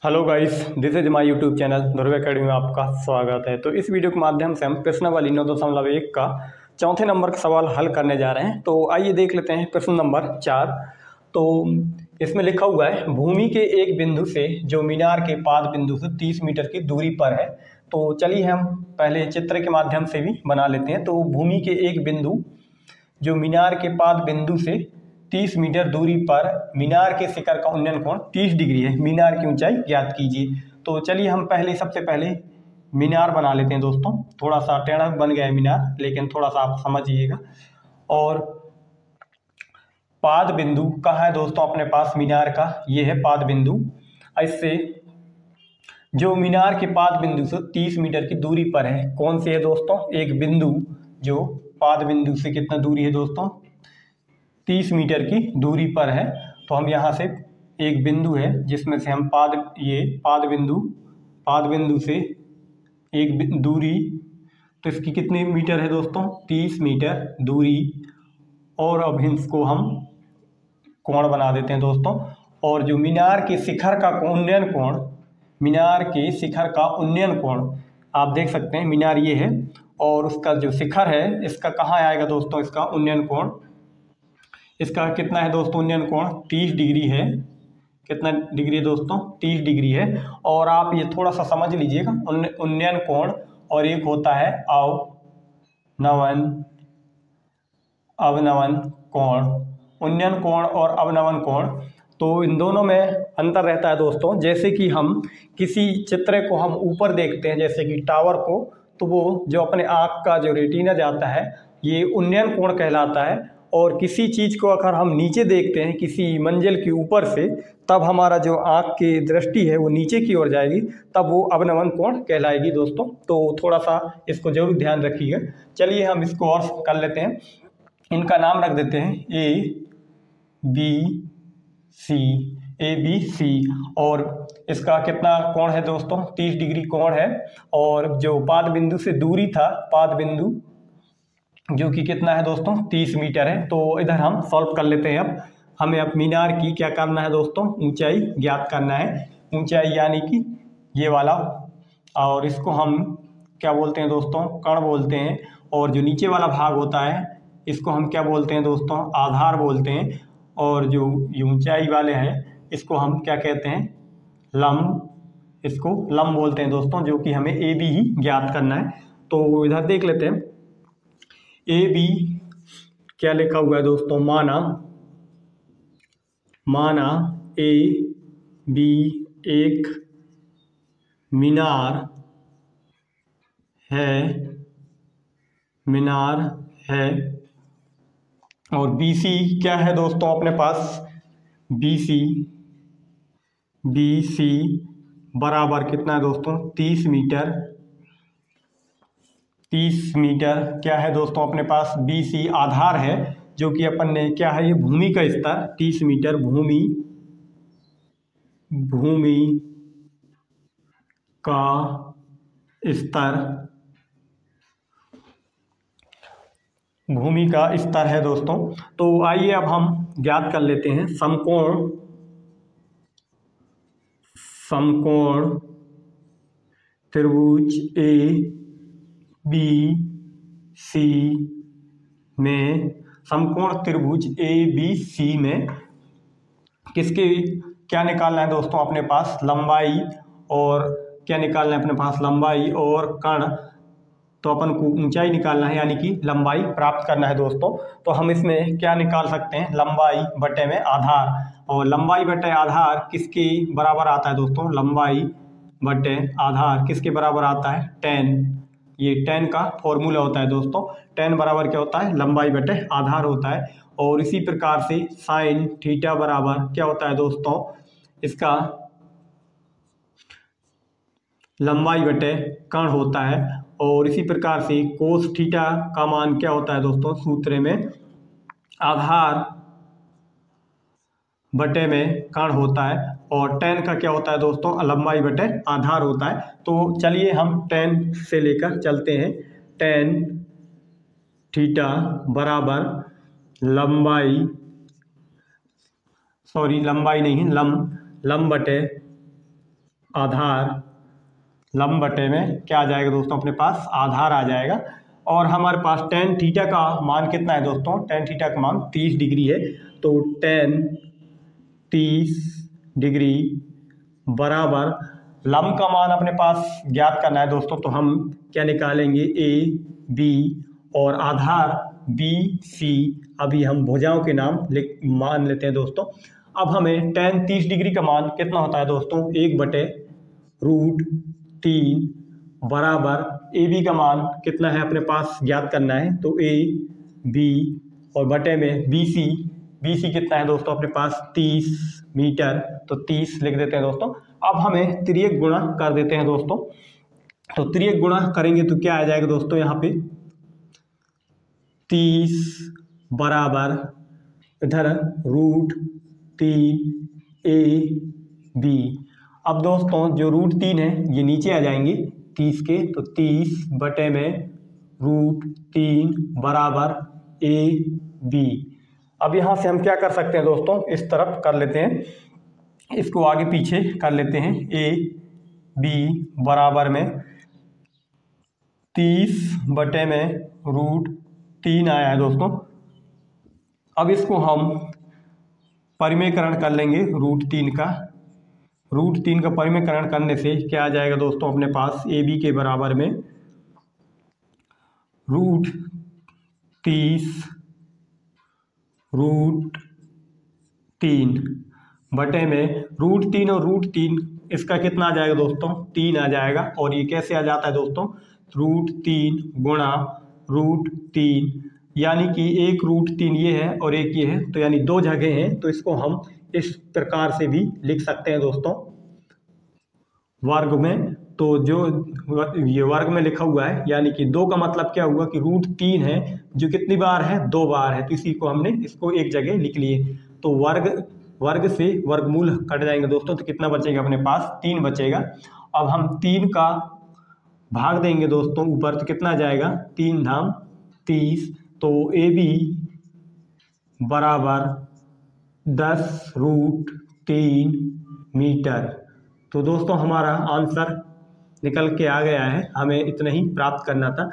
Hello guys, this is my YouTube channel Dhruv academy में आपका स्वागत है। तो इस वीडियो के माध्यम से हम प्रश्नावली 9.1 का चौथे नंबर का सवाल हल करने जा रहे हैं। तो आइए देख लेते हैं प्रश्न नंबर 4। तो इसमें लिखा हुआ है, भूमि के एक बिंदु से जो मीनार के पाद बिंदु से 30 मीटर की दूरी पर है। तो चलिए हम पहले चित्र के माध्यम से भी बना लेते हैं। तो भूमि के एक बिंदु जो मीनार के पाद बिंदु से 30 मीटर दूरी पर मीनार के शिखर का उन्नयन कोण 30 डिग्री है। मीनार की ऊंचाई ज्ञात कीजिए। तो चलिए हम सबसे पहले मीनार बना लेते हैं दोस्तों। थोड़ा सा टेढ़ा बन गया है मीनार, लेकिन थोड़ा सा आप समझिएगा। और पाद बिंदु कहाँ है दोस्तों अपने पास मीनार का? ये है पाद बिंदु। इससे जो मीनार के पाद बिंदु से 30 मीटर की दूरी पर है, कौन सी है दोस्तों? एक बिंदु जो पाद बिंदु से कितना दूरी है दोस्तों? 30 मीटर की दूरी पर है। तो हम यहाँ से एक बिंदु है जिसमें से हम पाद बिंदु से एक दूरी, तो इसकी कितनी मीटर है दोस्तों? 30 मीटर दूरी। और अब इसको हम कोण बना देते हैं दोस्तों। और जो मीनार के शिखर का उन्नयन कोण आप देख सकते हैं। मीनार ये है और उसका जो शिखर है इसका कहाँ आएगा दोस्तों? इसका उन्नयन कोण, इसका कितना है दोस्तों? उन्नयन कोण 30 डिग्री है। कितना डिग्री है दोस्तों? 30 डिग्री है। और आप ये थोड़ा सा समझ लीजिएगा, उन्नयन कोण और एक होता है अवनवन कोण। उन्नयन कोण और अवनवन कोण, तो इन दोनों में अंतर रहता है दोस्तों। जैसे कि हम किसी चित्र को हम ऊपर देखते हैं, जैसे कि टावर को, तो वो जो अपने आँख का जो रेटिना जाता है ये उन्नयन कोण कहलाता है। और किसी चीज़ को अगर हम नीचे देखते हैं किसी मंजिल के ऊपर से, तब हमारा जो आँख की दृष्टि है वो नीचे की ओर जाएगी, तब वो अवनवन कोण कहलाएगी दोस्तों। तो थोड़ा सा इसको जरूर ध्यान रखिएगा। चलिए हम इसको और कर लेते हैं। इनका नाम रख देते हैं ए बी सी। और इसका कितना कोण है दोस्तों? 30 डिग्री कोण है। और जो पाद बिंदु से दूरी था, पाद बिंदु जो कि कितना है दोस्तों? 30 मीटर है। तो इधर हम सॉल्व कर लेते हैं। अब हमें मीनार की क्या करना है दोस्तों? ऊंचाई ज्ञात करना है। ऊंचाई यानी कि ये वाला, और इसको हम क्या बोलते हैं दोस्तों? कण बोलते हैं। और जो नीचे वाला भाग होता है इसको हम क्या बोलते हैं दोस्तों? आधार बोलते हैं। और जो ऊंचाई वाले हैं इसको हम क्या कहते हैं? लंब। इसको लंब बोलते हैं दोस्तों, जो कि हमें ए बी ही ज्ञात करना है। तो इधर देख लेते हैं। ए बी क्या लिखा हुआ है दोस्तों? माना ए बी एक मीनार है। और बी सी क्या है दोस्तों अपने पास? बी सी बराबर कितना है दोस्तों? 30 मीटर। 30 मीटर क्या है दोस्तों अपने पास? बी सी आधार है, जो कि अपन ने क्या है, ये भूमि का स्तर 30 मीटर भूमि का स्तर है दोस्तों। तो आइए अब हम ज्ञात कर लेते हैं समकोण त्रिभुज ए बी सी में, समकोण त्रिभुज ए बी सी में किसके क्या निकालना है दोस्तों अपने पास? लंबाई। और क्या निकालना है अपने पास? लंबाई और कर्ण। तो अपन को ऊंचाई निकालना है, यानी कि लंबाई प्राप्त करना है दोस्तों। तो हम इसमें क्या निकाल सकते हैं? लंबाई बटे में आधार। और लंबाई बटे आधार किसके बराबर आता है दोस्तों? लंबाई बटे आधार किसके बराबर आता है? 10। ये 10 का फॉर्मूला होता है दोस्तों। 10 बराबर क्या होता है? लंबाई बटे आधार होता है। और इसी प्रकार से साइन थीटा बराबर क्या होता है दोस्तों? इसका लंबाई बटे कर्ण होता है। और इसी प्रकार से कोस थीटा का मान क्या होता है दोस्तों? सूत्र में आधार बटे में कर्ण होता है। और 10 का क्या होता है दोस्तों? लंबाई बटे आधार होता है। तो चलिए हम 10 से लेकर चलते हैं। 10 थीटा बराबर लंबाई नहीं, लंब बटे आधार लंब बटे में क्या आ जाएगा दोस्तों, अपने पास आधार आ जाएगा। और हमारे पास टेन थीटा का मान कितना है दोस्तों, टेन थीटा का मान 30 डिग्री है। तो टेन 30 डिग्री बराबर लंब का मान अपने पास ज्ञात करना है दोस्तों। तो हम क्या निकालेंगे, ए बी और आधार बी सी। अभी हम भुजाओं के नाम मान लेते हैं दोस्तों। अब हमें टेन 30 डिग्री का मान कितना होता है दोस्तों, 1/√3 बराबर ए बी का मान कितना है अपने पास ज्ञात करना है। तो ए बी और बटे में बी सी कितना है दोस्तों अपने पास 30 मीटर। तो 30 लिख देते हैं दोस्तों। अब हमें तिर्यक गुणा कर देते हैं दोस्तों। तो तिर्यक गुणा करेंगे तो क्या आ जाएगा दोस्तों, यहाँ पे 30 बराबर इधर √3 ए बी। अब दोस्तों जो √3 है ये नीचे आ जाएंगे 30 के। तो 30 बटे में √3 बराबर ए बी। अब यहाँ से हम क्या कर सकते हैं दोस्तों, इस तरफ कर लेते हैं, इसको आगे पीछे कर लेते हैं। ए बी बराबर में 30 बटे में √3 आया है दोस्तों। अब इसको हम परिमेयकरण कर लेंगे √3 का। √3 का परिमेयकरण करने से क्या आ जाएगा दोस्तों अपने पास, ए बी के बराबर में √30 √3 बटे में √3 और √3 इसका कितना आ जाएगा दोस्तों, 3 आ जाएगा। और ये कैसे आ जाता है दोस्तों, √3 गुणा √3, यानी कि एक √3 ये है और एक ये है, तो यानी दो जगह हैं। तो इसको हम इस प्रकार से भी लिख सकते हैं दोस्तों, वर्ग में। तो जो ये वर्ग में लिखा हुआ है, यानी कि 2 का मतलब क्या हुआ कि √3 है जो कितनी बार है, 2 बार है। तो इसी को हमने इसको एक जगह लिख लिए। तो वर्ग से वर्गमूल कट जाएंगे दोस्तों। तो कितना बचेगा अपने पास, 3 बचेगा। अब हम 3 का भाग देंगे दोस्तों ऊपर, तो कितना जाएगा, 3 धाम 30। तो ए बी बराबर 10√3 मीटर। तो दोस्तों हमारा आंसर निकल के आ गया है, हमें इतना ही प्राप्त करना था।